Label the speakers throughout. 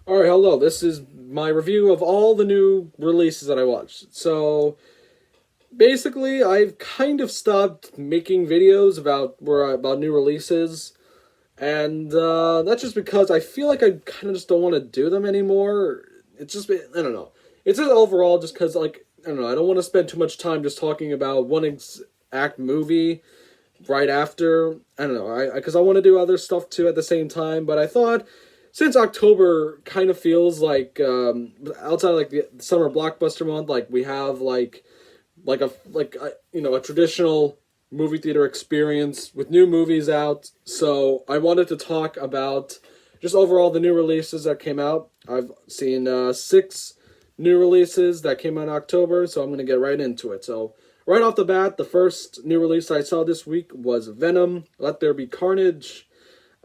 Speaker 1: Alright, hello. This is my review of all the new releases that I watched. So, basically, I've kind of stopped making videos about new releases, and that's just because I feel like I kind of just don't want to do them anymore. It's just, I don't know. It's just overall just because, like, I don't know, I don't want to spend too much time just talking about one exact movie right after. I don't know, because I want to do other stuff too at the same time. But I thought since October kind of feels like outside of, like the summer blockbuster month, like we have a traditional movie theater experience with new movies out. So I wanted to talk about just overall the new releases that came out. I've seen six new releases that came out in October, so I'm going to get right into it. So right off the bat, the first new release I saw this week was Venom, Let There Be Carnage.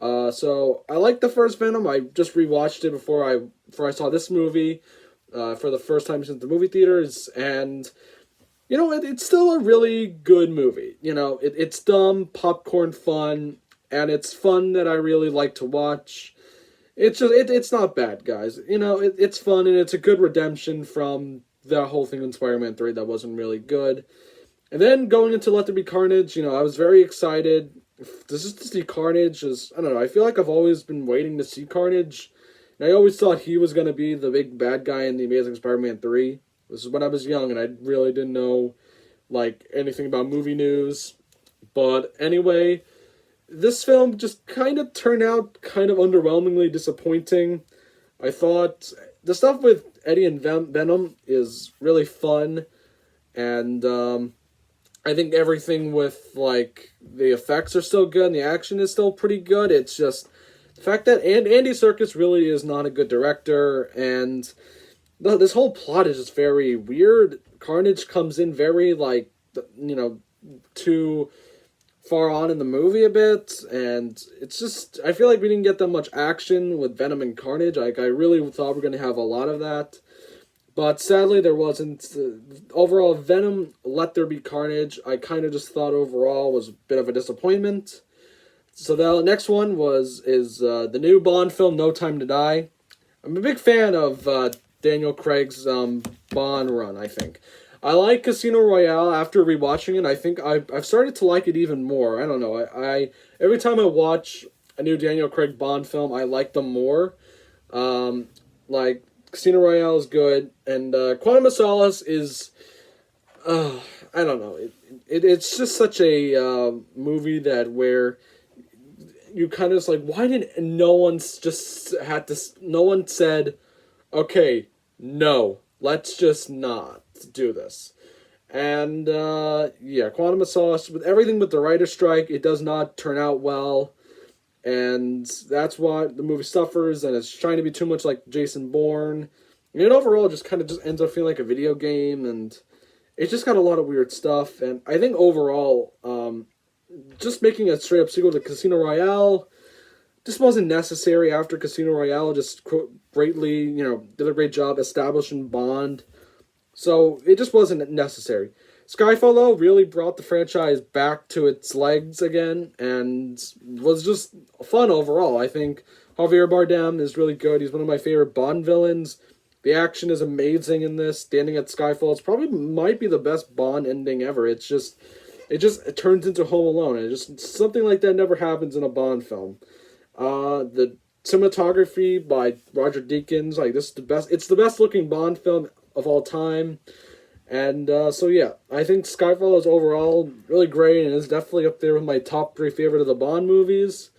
Speaker 1: So I liked the first Venom. I just rewatched it before I saw this movie for the first time since the movie theaters, and it's still a really good movie. It's dumb, popcorn fun, and it's fun that I really like to watch. It's not bad, guys. It's fun and it's a good redemption from the whole thing in Spider-Man 3 that wasn't really good. And then going into Let There Be Carnage, I was very excited. This is to see Carnage. I don't know, I feel like I've always been waiting to see Carnage. And I always thought he was going to be the big bad guy in The Amazing Spider-Man 3. This is when I was young and I really didn't know, like, anything about movie news. But anyway, this film just kind of turned out kind of underwhelmingly disappointing. I thought the stuff with Eddie and Venom is really fun, and I think everything with, like, the effects are still good and the action is still pretty good. It's just the fact that Andy Serkis really is not a good director, and this whole plot is just very weird. Carnage comes in very, like, too far on in the movie a bit, and it's just, I feel like we didn't get that much action with Venom and Carnage. Like, I really thought we were going to have a lot of that, but sadly there wasn't. Overall, Venom, Let There Be Carnage, I kind of just thought overall was a bit of a disappointment. So the next one is the new Bond film, No Time to Die. I'm a big fan of Daniel Craig's Bond run, I think. I like Casino Royale. After rewatching it, I think I've started to like it even more. I don't know. I every time I watch a new Daniel Craig Bond film, I like them more. Like Casino Royale is good, and Quantum of Solace is, I don't know. It's just such a movie that where you kind of just like, why did no one's just had to? No one said, okay, no, let's just not do this. And yeah, Quantum of Solace, with everything with the writer's strike, it does not turn out well, and that's why the movie suffers. And it's trying to be too much like Jason Bourne, and it overall just kind of just ends up feeling like a video game, and it's just got a lot of weird stuff. And I think overall, just making a straight up sequel to Casino Royale just wasn't necessary. After Casino Royale just greatly, did a great job establishing Bond. So it just wasn't necessary. Skyfall, though, really brought the franchise back to its legs again, and was just fun overall. I think Javier Bardem is really good. He's one of my favorite Bond villains. The action is amazing in this. The ending at Skyfall, it's probably might be the best Bond ending ever. It turns into Home Alone, and something like that never happens in a Bond film. The cinematography by Roger Deakins, like, this is the best. It's the best looking Bond film of all time. And so yeah, I think Skyfall is overall really great, and is definitely up there with my top 3 favorite of the Bond movies.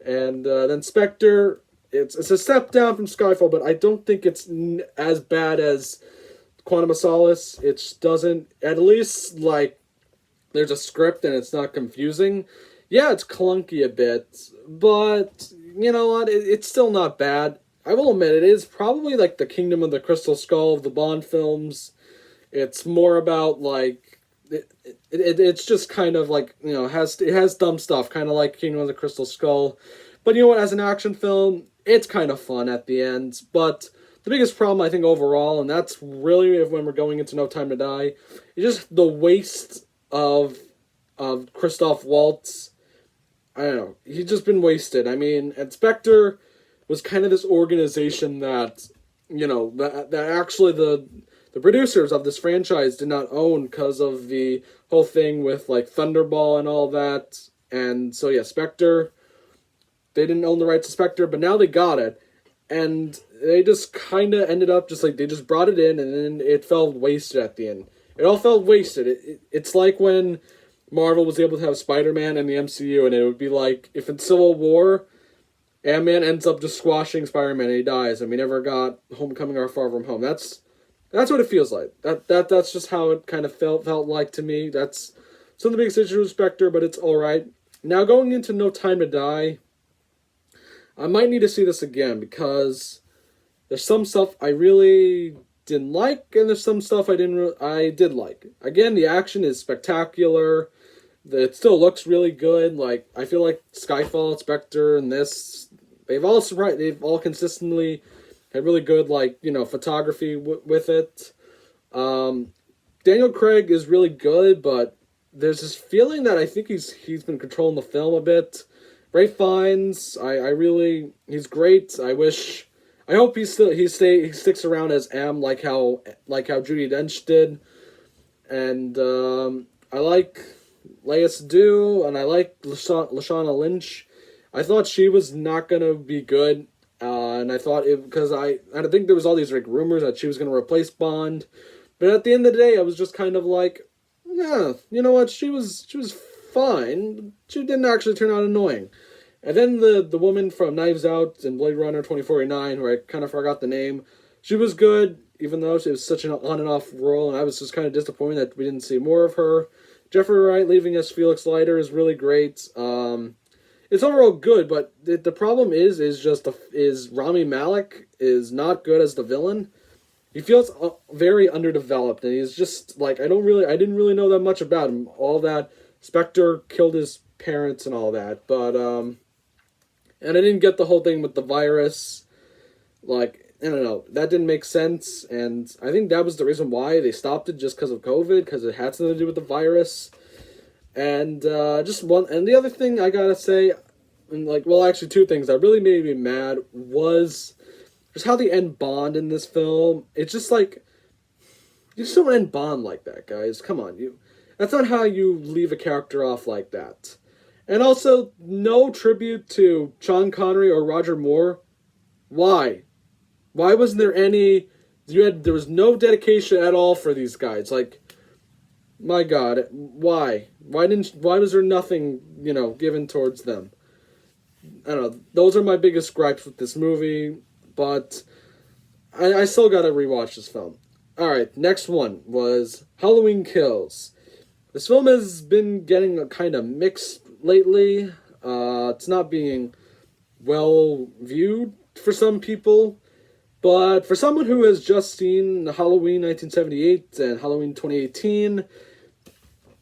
Speaker 1: And then Spectre, it's a step down from Skyfall, but I don't think it's as bad as Quantum of Solace. It doesn't, at least, like, there's a script and it's not confusing. Yeah, it's clunky a bit, but you know what? It's still not bad. I will admit, it is probably like the Kingdom of the Crystal Skull of the Bond films. It's more about, like, it's just kind of like, it has dumb stuff, kind of like Kingdom of the Crystal Skull. But you know what? As an action film, it's kind of fun at the end. But the biggest problem, I think, overall, and that's really when we're going into No Time to Die, is just the waste of Christoph Waltz. I don't know. He's just been wasted. I mean, at Spectre, was kind of this organization that, that actually the producers of this franchise did not own because of the whole thing with like Thunderball and all that. And so yeah, Spectre, they didn't own the rights to Spectre, but now they got it. And they just kind of ended up just like, they just brought it in and then it felt wasted at the end. It all felt wasted. It's like when Marvel was able to have Spider-Man in the MCU, and it would be like, if in Civil War, Ant-Man ends up just squashing Spider-Man and he dies, and we never got Homecoming or Far From Home. That's what it feels like. That's just how it kind of felt like to me. That's some of the biggest issues with Spectre, but it's alright. Now, going into No Time to Die, I might need to see this again, because there's some stuff I really didn't like, and there's some stuff I did like. Again, the action is spectacular. It still looks really good. Like, I feel like Skyfall, Spectre, and this, they've all consistently had really good, like, photography with it. Daniel Craig is really good, but there's this feeling that I think he's been controlling the film a bit. Ray Fiennes, he's great. I hope he sticks around as M, like how Judi Dench did. And I like Léa Seydoux, and I like Lashana Lynch. I thought she was not gonna be good, and I thought because I think there was all these like rumors that she was gonna replace Bond, but at the end of the day, I was just kind of like, yeah, you know what? She was fine. She didn't actually turn out annoying. And then the woman from Knives Out and Blade Runner 2049, who I kind of forgot the name, she was good, even though she was such an on and off role, and I was just kind of disappointed that we didn't see more of her. Jeffrey Wright leaving as Felix Leiter is really great. It's overall good, but the problem is Rami Malek is not good as the villain. He feels very underdeveloped, and he's just like, I didn't really know that much about him. All that Spectre killed his parents and all that, but and I didn't get the whole thing with the virus. Like, I don't know, that didn't make sense, and I think that was the reason why they stopped it, just because of COVID, because it had something to do with the virus. And and the other thing I gotta say, and actually two things that really made me mad was just how they end Bond in this film. It's just like, you just don't end Bond like that, guys. Come on, that's not how you leave a character off like that. And also, no tribute to Sean Connery or Roger Moore. Why? Why wasn't there any... There was no dedication at all for these guys. Like, my God, why? Why was there nothing, given towards them? I don't know. Those are my biggest gripes with this movie, but I still gotta rewatch this film. Alright, next one was Halloween Kills. This film has been getting a kind of mixed lately. It's not being well viewed for some people, but for someone who has just seen Halloween 1978 and Halloween 2018,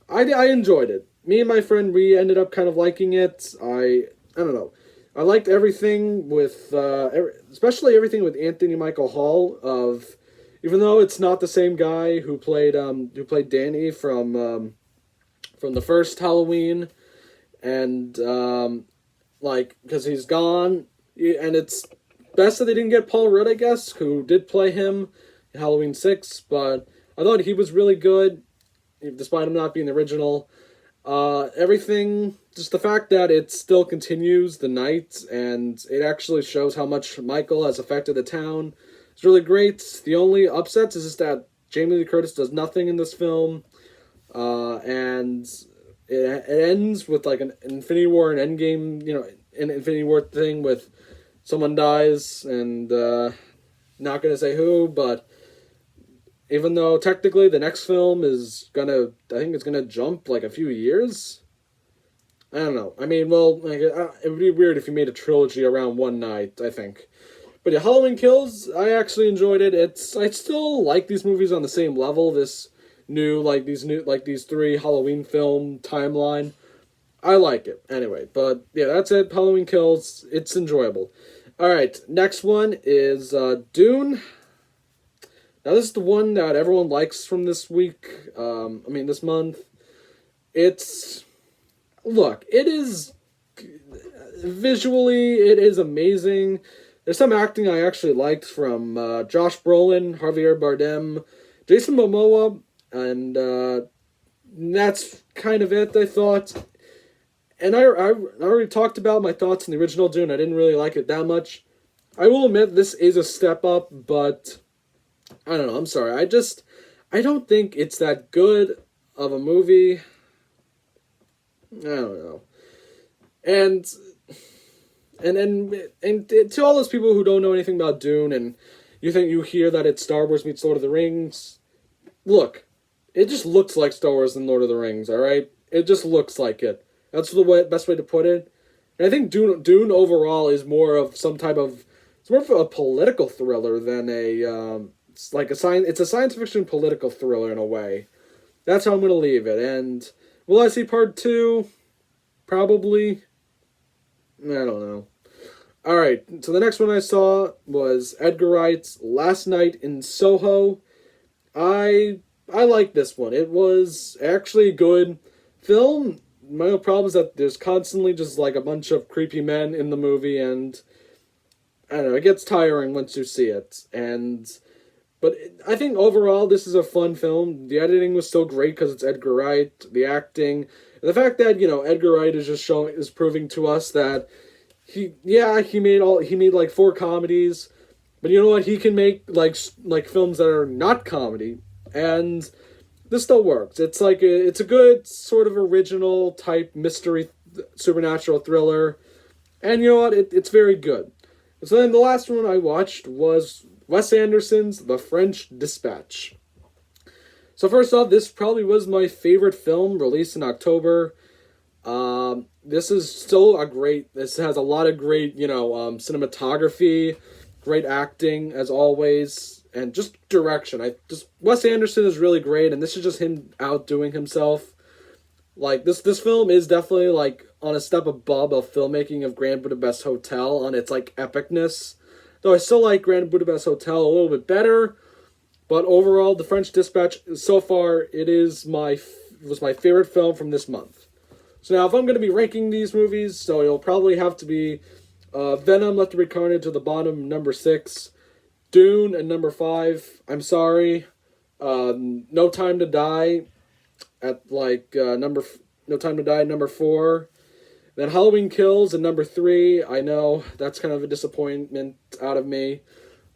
Speaker 1: I enjoyed it. Me and my friend, we ended up kind of liking it. I don't know. I liked everything with, especially everything with Anthony Michael Hall. Even though it's not the same guy who played Danny from the first Halloween, and because he's gone, and it's best that they didn't get Paul Rudd, I guess, who did play him in Halloween 6, but I thought he was really good, despite him not being the original. Everything, just the fact that it still continues the night, and it actually shows how much Michael has affected the town. It's really great. The only upsets is just that Jamie Lee Curtis does nothing in this film, and it ends with like an Infinity War and Endgame, an Infinity War thing with someone dies, and not gonna say who, but even though technically the next film is I think it's gonna jump like a few years. I don't know. I mean, well, it would be weird if you made a trilogy around one night, I think. But yeah, Halloween Kills, I actually enjoyed it. I still like these movies on the same level. These three Halloween film timeline. I like it anyway. But yeah, that's it. Halloween Kills. It's enjoyable. All right, next one is Dune. Now this is the one that everyone likes from this week. This month. It is visually, it is amazing. There's some acting I actually liked from Josh Brolin, Javier Bardem, Jason Momoa, and that's kind of it, I thought. And I already talked about my thoughts on the original Dune. I didn't really like it that much. I will admit this is a step up, but I don't know. I'm sorry. I don't think it's that good of a movie. I don't know. And and to all those people who don't know anything about Dune and you hear that it's Star Wars meets Lord of the Rings, look, it just looks like Star Wars and Lord of the Rings, all right? It just looks like it. That's the best way to put it. And I think Dune overall is more of some type of, it's more of a political thriller than it's a science fiction political thriller in a way. That's how I'm going to leave it. And will I see part 2? Probably. I don't know. Alright, so the next one I saw was Edgar Wright's Last Night in Soho. I like this one. It was actually a good film. My only problem is that there's constantly just like a bunch of creepy men in the movie, and I don't know, it gets tiring once you see it. But I think overall this is a fun film. The editing was still great because it's Edgar Wright. The acting, and the fact that Edgar Wright is proving to us that he made like 4 comedies, but you know what, he can make like films that are not comedy, and this still works. It's it's a good sort of original type mystery supernatural thriller, and you know what, it's very good. So then the last one I watched was Wes Anderson's The French Dispatch. So first off, this probably was my favorite film released in October. This is still this has a lot of great, cinematography, great acting as always, and just direction. Wes Anderson is really great, and this is just him outdoing himself. Like, this film is definitely, like, on a step above of filmmaking of Grand Budapest Hotel on its, like, epicness. Though I still like Grand Budapest Hotel a little bit better, but overall, The French Dispatch, so far, was my favorite film from this month. So now, if I'm going to be ranking these movies, so it'll probably have to be Venom, Let There Be Carnage at the bottom, number 6. Dune at number 5. I'm sorry. No Time to Die at No Time to Die at number 4. Then Halloween Kills at number 3. I know that's kind of a disappointment out of me.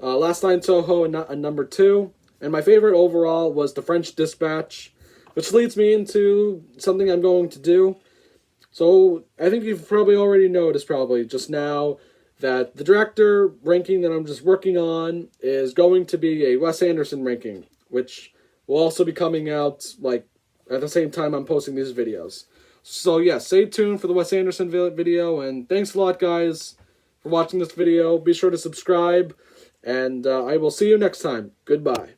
Speaker 1: Last Night in Soho at number 2. And my favorite overall was The French Dispatch, which leads me into something I'm going to do. So I think you've probably already noticed just now that the director ranking that I'm just working on is going to be a Wes Anderson ranking, which will also be coming out at the same time I'm posting these videos. So yeah, stay tuned for the Wes Anderson video, and thanks a lot, guys, for watching this video. Be sure to subscribe, and I will see you next time. Goodbye.